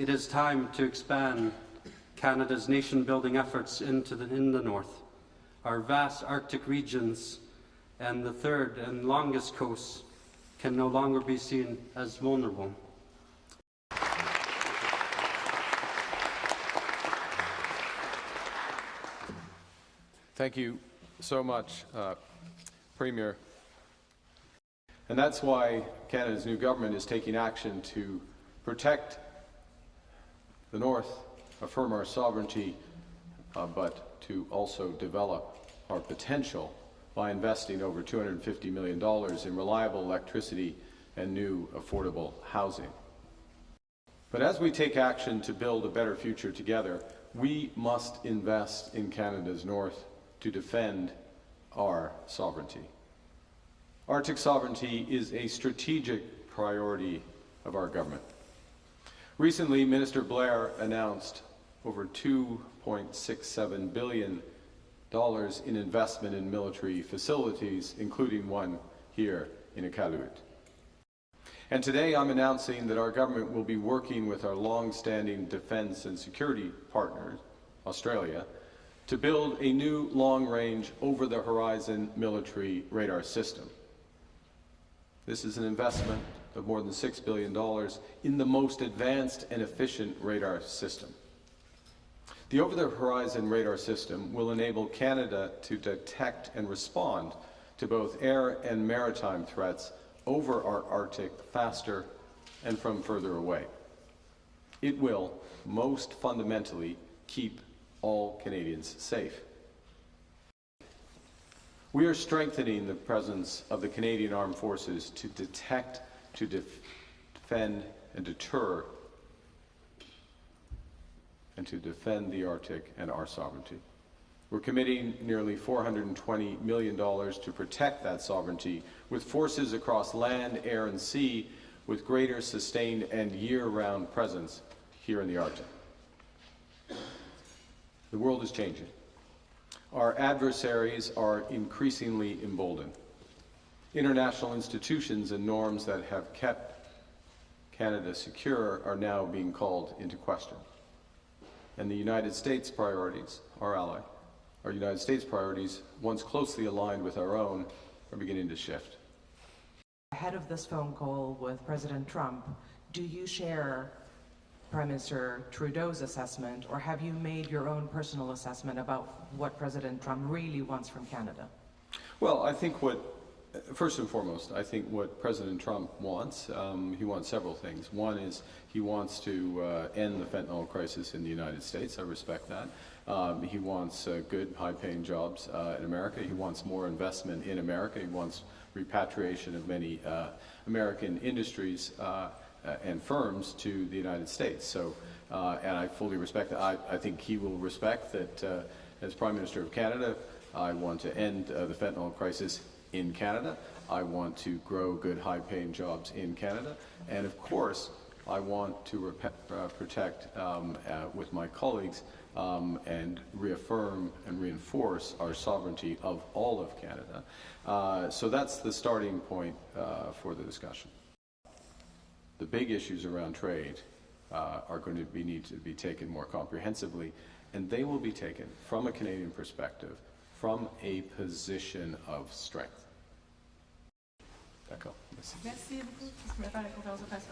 It is time to expand Canada's nation-building efforts in the north. Our vast Arctic regions and the third and longest coasts can no longer be seen as vulnerable. Thank you so much, Premier. And that's why Canada's new government is taking action to protect the North, affirm our sovereignty, but to also develop our potential by investing over $250 million in reliable electricity and new affordable housing. But as we take action to build a better future together, we must invest in Canada's North to defend our sovereignty. Arctic sovereignty is a strategic priority of our government. Recently, Minister Blair announced over $2.67 billion in investment in military facilities, including one here in Iqaluit. And today I'm announcing that our government will be working with our long-standing defence and security partner, Australia, to build a new long-range, over-the-horizon military radar system. This is an investment of more than $6 billion in the most advanced and efficient radar system. The over-the-horizon radar system will enable Canada to detect and respond to both air and maritime threats over our Arctic faster and from further away. It will, most fundamentally, keep all Canadians safe. We are strengthening the presence of the Canadian Armed Forces to detect, to defend, and deter, and to defend the Arctic and our sovereignty. We're committing nearly $420 million to protect that sovereignty with forces across land, air, and sea with greater sustained and year-round presence here in the Arctic. The world is changing. Our adversaries are increasingly emboldened. International institutions and norms that have kept Canada secure are now being called into question. And the United States priorities, our ally, our United States priorities, once closely aligned with our own, are beginning to shift. Ahead of this phone call with President Trump, do you share Prime Minister Trudeau's assessment, or have you made your own personal assessment about what President Trump really wants from Canada? Well, I think first and foremost, I think what President Trump wants, he wants several things. One is he wants to end the fentanyl crisis in the United States. I respect that. He wants good, high-paying jobs in America. He wants more investment in America. He wants repatriation of many American industries and firms to the United States. So, and I fully respect that. I think he will respect that as Prime Minister of Canada, I want to end the fentanyl crisis in Canada. I want to grow good, high-paying jobs in Canada. And of course, I want to protect with my colleagues and reaffirm and reinforce our sovereignty of all of Canada. So that's the starting point for the discussion. The big issues around trade are going to need to be taken more comprehensively, and they will be taken from a Canadian perspective, from a position of strength. D'accord. Merci. Merci beaucoup. Je vais faire la conférence de presse.